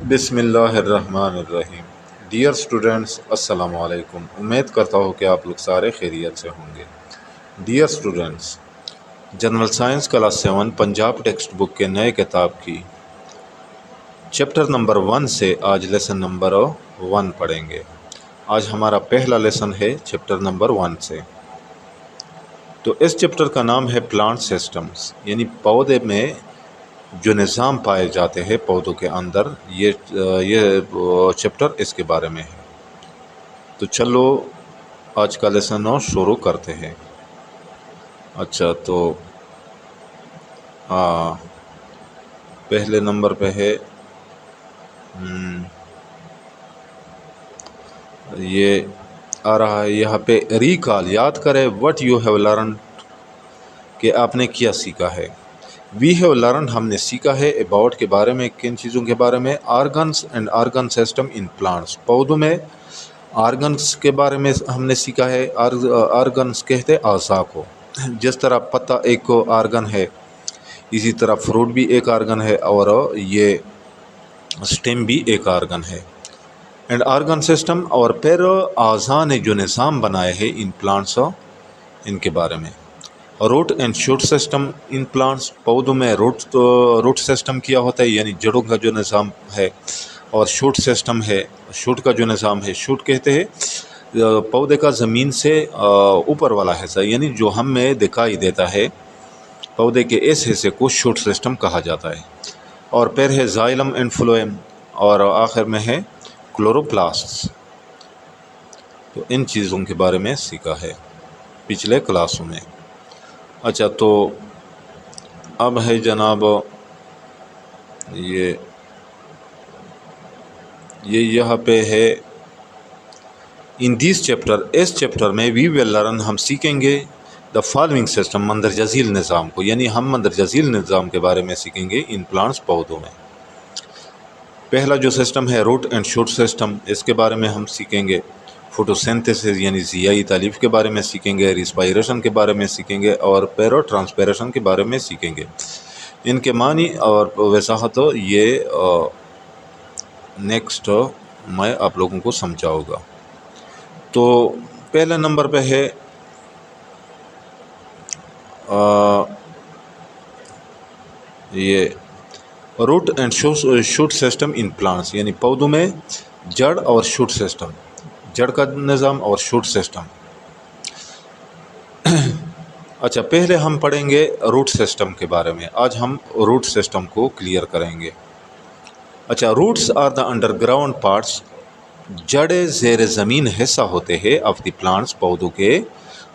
بسم اللہ الرحمن الرحیم۔ ڈیئر اسٹوڈنٹس، السلام علیکم۔ امید کرتا ہوں کہ آپ لوگ سارے خیریت سے ہوں گے۔ Dear students, general science class 7 Punjab text book کے نئے کتاب کی چیپٹر نمبر 1 سے آج لیسن نمبر 1 پڑھیں گے۔ آج ہمارا پہلا لیسن ہے چیپٹر نمبر 1 سے۔ تو اس چیپٹر کا نام ہے پلانٹ سسٹمز، یعنی پودے میں جو نظام پائے جاتے ہیں پودوں کے اندر، یہ چیپٹر اس کے بارے میں ہے۔ تو چلو آج کا لیسن شروع کرتے ہیں۔ اچھا، تو پہلے نمبر پہ ہے یہ آ رہا ہے یہاں پہ، ریکال، یاد کرے وٹ یو ہیو لرنڈ، کہ آپ نے کیا سیکھا ہے۔ وی ہیو لرن، ہم نے سیکھا ہے، اباؤٹ کے بارے میں، کن چیزوں کے بارے میں، organs and organ system in plants, پودوں میں آرگنس کے بارے میں ہم نے سیکھا ہے۔ آرگنس کہتے اعضاء کو، جس طرح پتا ایک آرگن ہے، اسی طرح فروٹ بھی ایک آرگن ہے، اور یہ سٹیم بھی ایک آرگن ہے۔ اینڈ آرگن سسٹم، اور پھر اعضاء نے جو نظام بنائے ہیں ان پلانٹس، ان کے بارے میں۔ Root and shoot system in plants, پودوں میں روٹ سسٹم کیا ہوتا ہے، یعنی جڑوں کا جو نظام ہے، اور شوٹ سسٹم ہے، شوٹ کا جو نظام ہے۔ شوٹ کہتے ہیں پودے کا زمین سے اوپر والا حصہ، یعنی جو ہمیں دکھائی دیتا ہے، پودے کے اس حصے کو شوٹ سسٹم کہا جاتا ہے۔ اور پھر ہے زائلم اینڈ فلوئم، اور آخر میں ہے کلوروپلاسٹس۔ تو ان چیزوں کے بارے میں سیکھا ہے پچھلے کلاسوں میں۔ اچھا، تو اب ہے جناب یہ یہاں پہ ہے ان دیس چیپٹر، اس چیپٹر میں وی ول لرن، ہم سیکھیں گے دا فالوئنگ سسٹم، مندرجہ ذیل نظام کو، یعنی ہم مندرجہ ذیل نظام کے بارے میں سیکھیں گے ان پلانٹس، پودوں میں۔ پہلا جو سسٹم ہے روٹ اینڈ شوٹ سسٹم، اس کے بارے میں ہم سیکھیں گے۔ فوٹوسینتھسس یعنی ضیائی تالیف کے بارے میں سیکھیں گے، ریسپائریشن کے بارے میں سیکھیں گے، اور پیرو ٹرانسپیریشن کے بارے میں سیکھیں گے۔ ان کے معنی اور وضاحت یہ نیکسٹ میں آپ لوگوں کو سمجھاؤں گا۔ تو پہلے نمبر پہ ہے یہ root and shoot system in plants, یعنی پودوں میں جڑ اور شوٹ سسٹم، جڑ کا نظام اور شوٹ سسٹم۔ اچھا، پہلے ہم پڑھیں گے روٹ سسٹم کے بارے میں۔ آج ہم روٹ سسٹم کو کلیئر کریں گے۔ اچھا، roots are the underground parts, جڑیں زیر زمین حصہ ہوتے ہیں، آف دی پلانٹس، پودوں کے،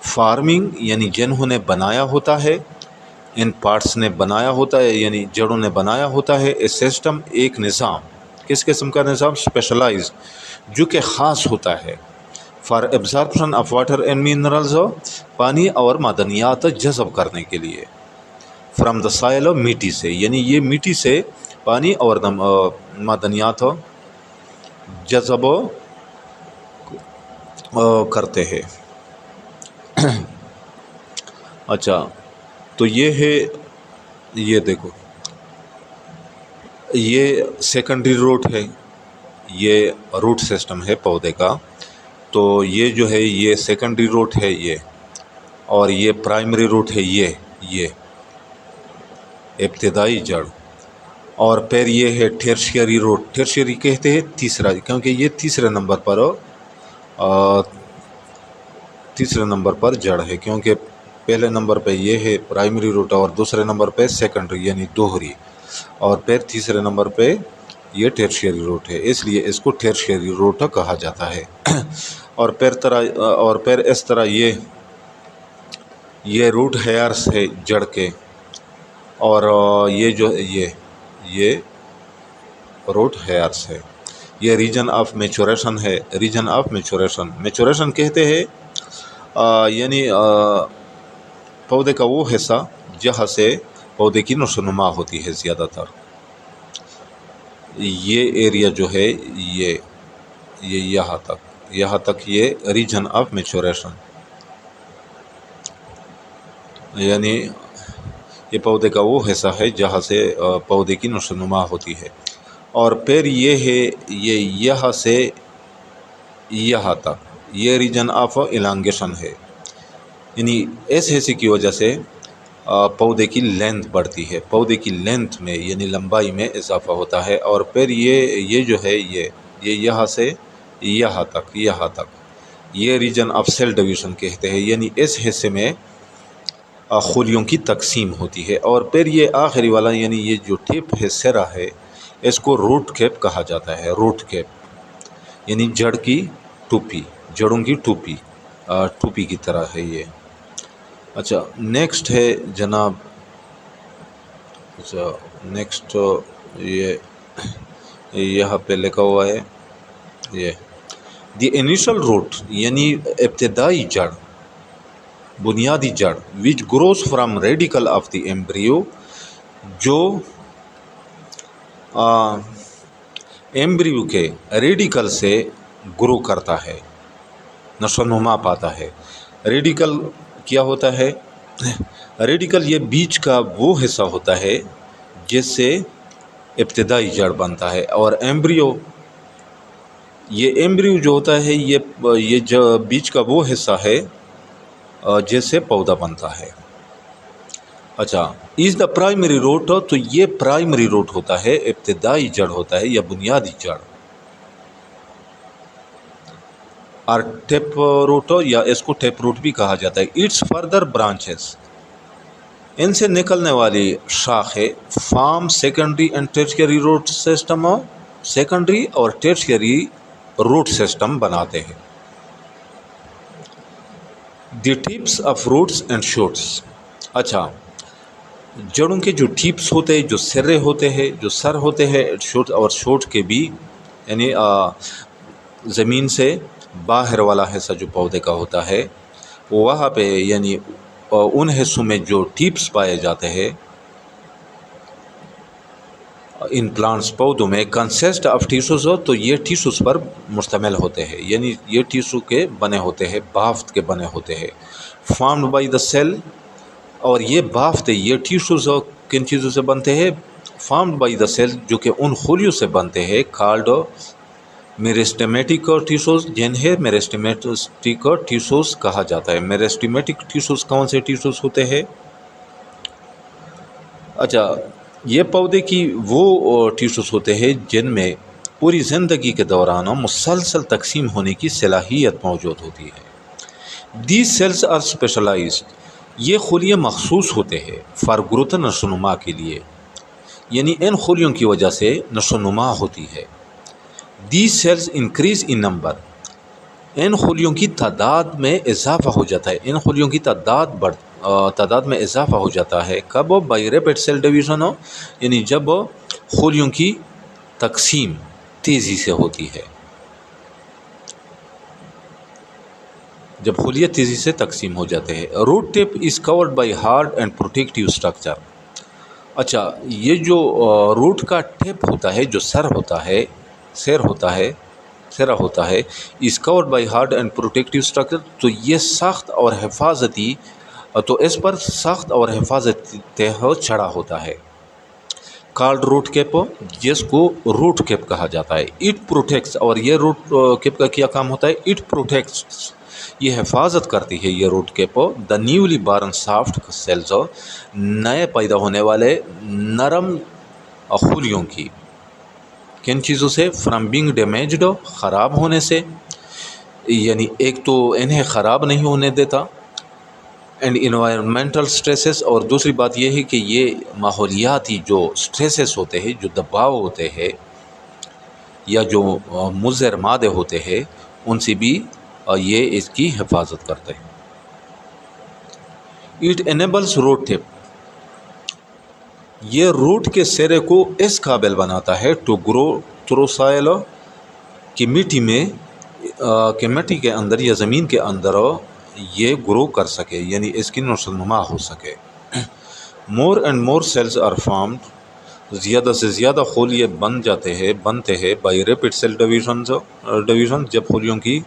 فارمنگ یعنی جنہوں نے بنایا ہوتا ہے، ان پارٹس نے بنایا ہوتا ہے، یعنی جڑوں نے بنایا ہوتا ہے، اس سسٹم ایک نظام، کس قسم کا نظام؟ اسپیشلائز، جو کہ خاص ہوتا ہے، for absorption of water and minerals, پانی اور معدنیات جذب کرنے کے لیے، فرام دا سائل، مٹی سے، یعنی یہ مٹی سے پانی اور معدنیات جذب کرتے ہیں۔ اچھا، تو یہ ہے، یہ دیکھو، یہ سیکنڈری روٹ ہے، یہ روٹ سسٹم ہے پودے کا۔ تو یہ جو ہے یہ سیکنڈری روٹ ہے یہ، اور یہ پرائمری روٹ ہے یہ ابتدائی جڑ، اور پھر یہ ہے ٹرشیری روٹ، ٹرشیری کہتے ہیں تیسرا، کیونکہ یہ تیسرے نمبر پر جڑ ہے، کیونکہ پہلے نمبر پہ یہ ہے پرائمری روٹ، اور دوسرے نمبر پہ سیکنڈری یعنی دوہری، اور پھر تیسرے نمبر پہ یہ ٹرشیری روٹ ہے، اس لیے اس کو ٹرشیری روٹ کہا جاتا ہے۔ اور پھر اس طرح یہ روٹ ہیئرس ہے جڑ کے، اور یہ جو یہ روٹ ہیئرس ہے، یہ ریجن آف میچوریشن ہے، ریجن آف میچوریشن کہتے ہیں یعنی پودے کا وہ حصہ جہاں سے پودے کی نشوونما ہوتی ہے زیادہ تر، یہ ایریا جو ہے یہ یہاں تک یہ ریجن آف میچوریشن، یعنی یہ پودے کا وہ حصہ ہے جہاں سے پودے کی نشوونما ہوتی ہے۔ اور پھر یہ ہے یہ یہاں سے یہاں تک یہ ریجن آف الانگیشن ہے، یعنی اس حصے کی وجہ سے پودے کی لینتھ بڑھتی ہے، پودے کی لینتھ میں یعنی لمبائی میں اضافہ ہوتا ہے، اور پھر یہ جو ہے یہ یہاں سے یہاں تک یہ ریجن آف سیل ڈویژن کہتے ہیں، یعنی اس حصے میں خلیوں کی تقسیم ہوتی ہے، اور پھر یہ آخری والا یعنی یہ جو ٹپ ہے سرا ہے اس کو روٹ کیپ کہا جاتا ہے، روٹ کیپ یعنی جڑ کی ٹوپی، جڑوں کی ٹوپی کی طرح ہے یہ۔ اچھا نیکسٹ ہے جناب، اچھا نیکسٹ یہ یہاں پہ لکھا ہوا ہے یہ دی انیشل روٹ یعنی ابتدائی جڑ، بنیادی جڑ which grows from radicle of the embryo, جو ایمبریو کے ریڈیکل سے گرو کرتا ہے، نشو و نما پاتا ہے۔ ریڈیکل کیا ہوتا ہے؟ ریڈیکل یہ بیج کا وہ حصہ ہوتا ہے جس سے ابتدائی جڑ بنتا ہے، اور ایمبریو یہ ایمبریو جو ہوتا ہے یہ جو بیج کا وہ حصہ ہے جس سے پودا بنتا ہے۔ اچھا از دا پرائمری روٹ، تو یہ پرائمری روٹ ہوتا ہے، ابتدائی جڑ ہوتا ہے یا بنیادی جڑ، اور ٹیپ روٹ یا اس کو ٹیپ روٹ بھی کہا جاتا ہے۔ اٹس فردر برانچز، ان سے نکلنے والی شاخیں form secondary and tertiary root system, secondary اور ٹرشیری روٹ سسٹم بناتے ہیں۔ The tips of roots and shoots, اچھا جڑوں کے جو ٹپس ہوتے ہیں، جو سرے ہوتے ہیں، جو سر ہوتے ہیں، شوٹ اور شوٹ کے بھی یعنی زمین سے باہر والا حصہ جو پودے کا ہوتا ہے وہاں پہ یعنی ان حصوں میں جو ٹپس پائے جاتے ہیں ان پلانٹس پودوں میں کنسسٹ آف ٹیشوز، تو یہ ٹیشوز پر مشتمل ہوتے ہیں، یعنی یہ ٹیشو کے بنے ہوتے ہیں، بافت کے بنے ہوتے ہیں، فارمڈ بائی دا سیل، اور یہ بافت یہ ٹیشوز کن چیزوں سے بنتے ہیں؟ فارمڈ بائی دا سیل، جو کہ ان خلیوں سے بنتے ہیں، کالڈ میرسٹیمیٹک ٹیشوز، جنہیں میرسٹیمیٹک ٹیشوز کہا جاتا ہے۔ میرسٹیمیٹک ٹیشوز کون سے ٹیشوز ہوتے ہیں؟ اچھا یہ پودے کی وہ ٹیشوز ہوتے ہیں جن میں پوری زندگی کے دوران مسلسل تقسیم ہونے کی صلاحیت موجود ہوتی ہے۔ دیز سیلز آر اسپیشلائزڈ، یہ خلیے مخصوص ہوتے ہیں فار گروتھ، نشو و نما کے لیے، یعنی ان خلیوں کی وجہ سے نشو و نما ہوتی ہے۔ These cells increase in number, ان خلیوں کی تعداد میں اضافہ ہو جاتا ہے، ان خلیوں کی تعداد میں اضافہ ہو جاتا ہے، کب؟ بائی ریپڈ سیل ڈویژن، یعنی جب خلیوں کی تقسیم تیزی سے ہوتی ہے، جب خلیے تیزی سے تقسیم ہو جاتے ہیں۔ Root tip is covered by hard and protective structure, اچھا یہ جو روٹ کا ٹپ ہوتا ہے، جو سر ہوتا ہے، سرا ہوتا ہے، is covered by hard and protective structure, تو یہ سخت اور حفاظتی، تو اس پر سخت اور حفاظتی تہ چڑھا ہوتا ہے، کالڈ روٹ کیپ، جس کو روٹ کیپ کہا جاتا ہے۔ اٹ پروٹیکٹس، اور یہ روٹ کیپ کا کیا کام ہوتا ہے؟ اٹ پروٹیکٹس، یہ حفاظت کرتی ہے یہ root cap, the newly born soft cells, نئے پیدا ہونے والے نرم خلیوں کی، کن چیزوں سے؟ فرام بینگ ڈیمیجڈ، خراب ہونے سے، یعنی ایک تو انہیں خراب نہیں ہونے دیتا، اینڈ انوائرمنٹل سٹریسز، اور دوسری بات یہ ہے کہ یہ ماحولیاتی جو سٹریسز ہوتے ہیں، جو دباؤ ہوتے ہیں یا جو مضر مادے ہوتے ہیں، ان سے بھی یہ اس کی حفاظت کرتے ہیں۔ اٹ انیبلس روٹ ٹپ، یہ روٹ کے سرے کو اس قابل بناتا ہے ٹو گرو تھرو سائل، کہ مٹی کے اندر یا زمین کے اندر یہ گرو کر سکے، یعنی اس کی نشو و نما ہو سکے۔ More and more cells are formed, زیادہ سے زیادہ خلیے بنتے ہیں بائی ریپڈ سیل ڈویژن، جب خلیوں کی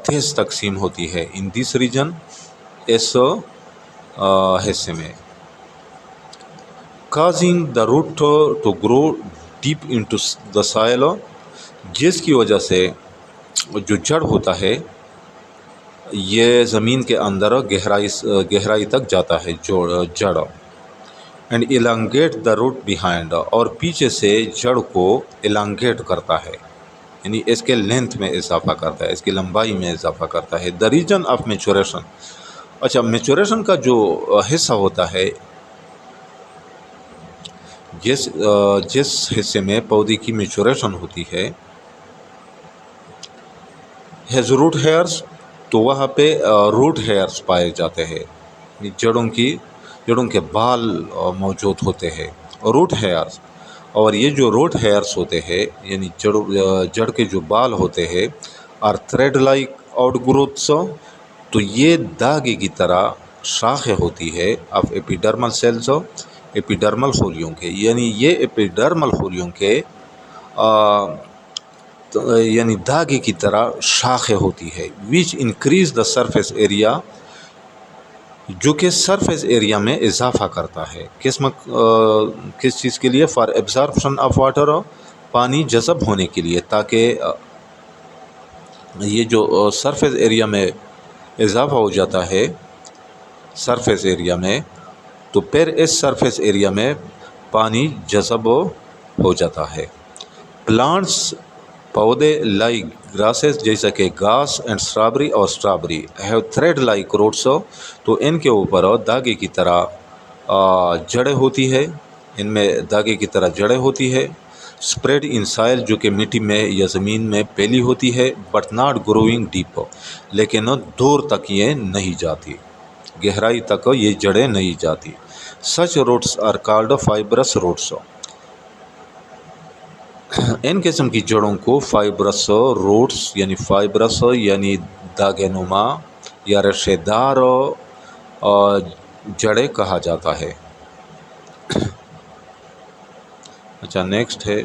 تیز تقسیم ہوتی ہے، ان دس ریجن، اس حصے میں، causing the root to grow deep into the soil, جس کی وجہ سے جو جڑ ہوتا ہے یہ زمین کے اندر گہرائی تک جاتا ہے جڑ، and elongate the root behind, اور پیچھے سے جڑ کو elongate کرتا ہے، یعنی اس کے لینتھ میں اضافہ کرتا ہے، اس کی لمبائی میں اضافہ کرتا ہے۔ دا ریجن آف میچوریشن، اچھا میچوریشن کا جو حصہ ہوتا ہے، جس حصے میں پودے کی میچوریشن ہوتی ہے، ہیز روٹ ہیئرس، تو وہاں پہ روٹ ہیئرس پائے جاتے ہیں، جڑوں کے بال موجود ہوتے ہیں، روٹ ہیئرس۔ اور یہ جو روٹ ہیئرس ہوتے ہیں، یعنی جڑ کے جو بال ہوتے ہیں، اور تھریڈ لائک آؤٹ گروتھس، تو یہ داغے کی طرح شاخیں ہوتی ہے آف ایپیڈرمل سیلز، ایپیڈرمل خولیوں کے، یعنی یہ ایپیڈرمل خولیوں کے یعنی داغے کی طرح شاخیں ہوتی ہے، ویچ انکریز دا سرفیس ایریا، جو کہ سرفیس ایریا میں اضافہ کرتا ہے، کس چیز کے لیے؟ فار ایبزارپشن آف واٹر، پانی جذب ہونے کے لیے، تاکہ یہ جو سرفیس ایریا میں اضافہ ہو جاتا ہے سرفیس ایریا میں، تو پھر اس سرفیس ایریا میں پانی جذب ہو جاتا ہے۔ پلانٹس، پودے لائک گراسز، جیسا کہ گھاس اینڈ اسٹرابری اور strawberry, have thread like roots, تو ان کے اوپر داغے کی طرح جڑیں ہوتی ہے، ان میں داغے کی طرح جڑیں ہوتی ہے، اسپریڈ ان سائل، جو کہ مٹی میں یا زمین میں پھیلی ہوتی ہے، بٹ ناٹ گروئنگ ڈیپ، لیکن دور تک یہ نہیں جاتی، گہرائی تک یہ جڑیں نہیں جاتی۔ Such roots are called fibrous roots, ان قسم کی جڑوں کو فائبرس روٹس یعنی داغے نما یا ریشے دار جڑیں کہا جاتا ہے۔ اچھا نیکسٹ ہے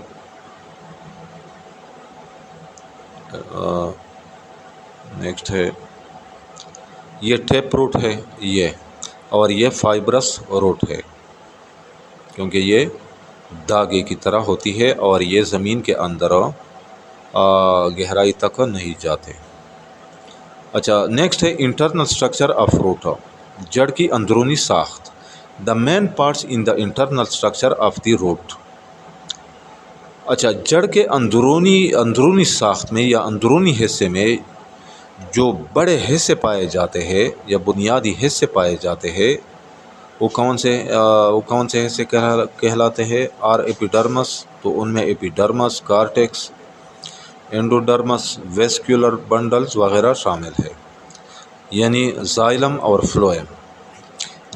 یہ ٹیپ روٹ ہے یہ، اور یہ فائبرس روٹ ہے، کیونکہ یہ داغے کی طرح ہوتی ہے اور یہ زمین کے اندر گہرائی تک نہیں جاتے۔ اچھا نیکسٹ ہے انٹرنل اسٹرکچر آف روٹ، جڑ کی اندرونی ساخت۔ The main parts in the internal structure of the root, اچھا جڑ کے اندرونی ساخت میں یا اندرونی حصے میں جو بڑے حصے پائے جاتے ہیں یا بنیادی حصے پائے جاتے ہیں، وہ کون سے حصے کہلاتے ہیں؟ آر ایپیڈرمس، تو ان میں ایپیڈرمس، کارٹیکس، اینڈوڈرمس، ویسکولر بنڈلز وغیرہ شامل ہے، یعنی زائلم اور phloem.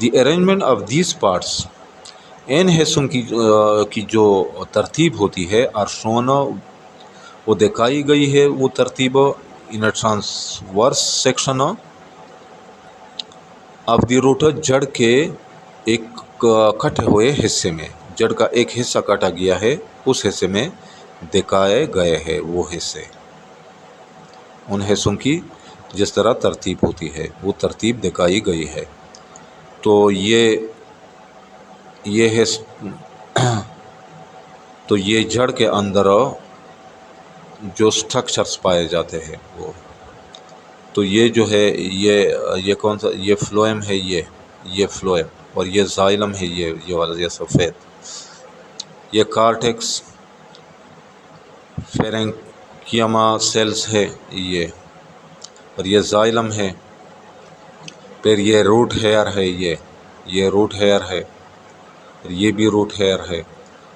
The arrangement of these parts, ان حصوں کی جو ترتیب ہوتی ہے، اور شون، وہ دکھائی گئی ہے وہ ترتیب، in transverse section of the root, جڑ کے ایک کٹے ہوئے حصے میں، جڑ کا ایک حصہ کاٹا گیا ہے، اس حصے میں دکھائے گئے ہیں وہ حصے، ان حصوں کی جس طرح ترتیب ہوتی ہے وہ ترتیب دکھائی گئی ہے۔ تو یہ جڑ کے اندر جو سٹرکچرز پائے جاتے ہیں وہ، تو یہ جو ہے یہ کون سا؟ یہ فلوئم ہے، یہ فلوئم، اور یہ زائلم ہے، یہ والا یہ سفید، یہ کارٹیکس، فیرنکیما سیلز ہے یہ، اور یہ زائلم ہے، پھر یہ روٹ ہیئر ہے، یہ روٹ ہیئر ہے، یہ بھی روٹ ہیئر ہے،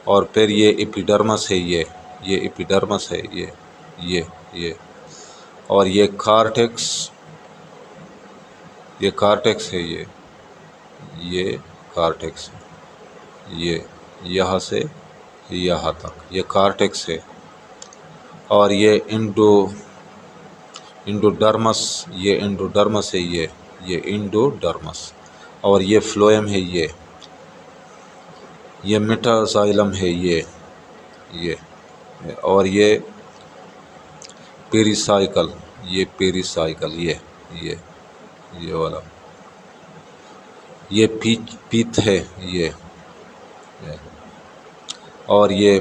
اور پھر یہ ایپیڈرمس ہے، یہ ایپیڈرمس ہے، یہ اور یہ کارٹیکس ہے، یہ کارٹیکس ہے، یہ یہاں سے یہاں تک یہ کارٹیکس ہے، اور یہ انڈوڈرمس، یہ انڈوڈرمس ہے، یہ انڈوڈرمس، اور یہ فلوئم ہے، یہ میٹازائلم ہے، یہ اور یہ پیریسائیکل، یہ والا، یہ پیت ہے، یہ اور یہ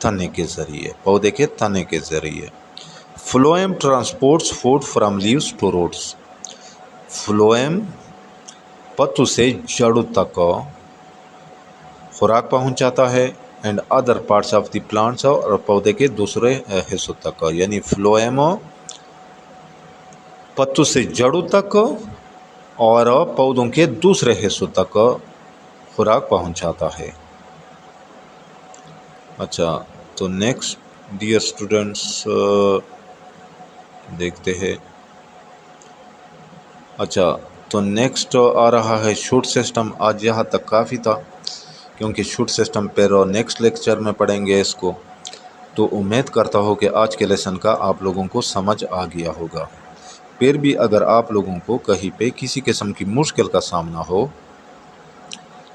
تنے کے ذریعے، پودے کے تنے کے ذریعے۔ Phloem transports food from leaves to roots, phloem پتوں سے جڑوں تک خوراک پہنچاتا ہے، and other parts of the plants, اور پودے کے دوسرے حصوں تک، یعنی فلوئم پتوں سے جڑوں تک اور پودوں کے دوسرے حصوں تک خوراک پہنچاتا ہے۔ اچھا، تو نیکسٹ ڈیئر اسٹوڈنٹس دیکھتے ہیں۔ اچھا، تو نیکسٹ آ رہا ہے شوٹ سسٹم۔ آج یہاں تک کافی تھا، کیونکہ شوٹ سسٹم پھر نیکسٹ لیکچر میں پڑھیں گے اس کو۔ تو امید کرتا ہوں کہ آج کے لیسن کا آپ لوگوں کو سمجھ آ گیا ہوگا۔ پھر بھی اگر آپ لوگوں کو کہیں پہ کسی قسم کی مشکل کا سامنا ہو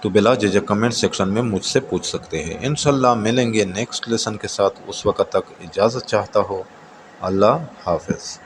تو بلا جھجک کمنٹ سیکشن میں مجھ سے پوچھ سکتے ہیں۔ انشاءاللہ ملیں گے نیکسٹ لیسن کے ساتھ، اس وقت تک اجازت چاہتا ہوں۔ اللہ حافظ۔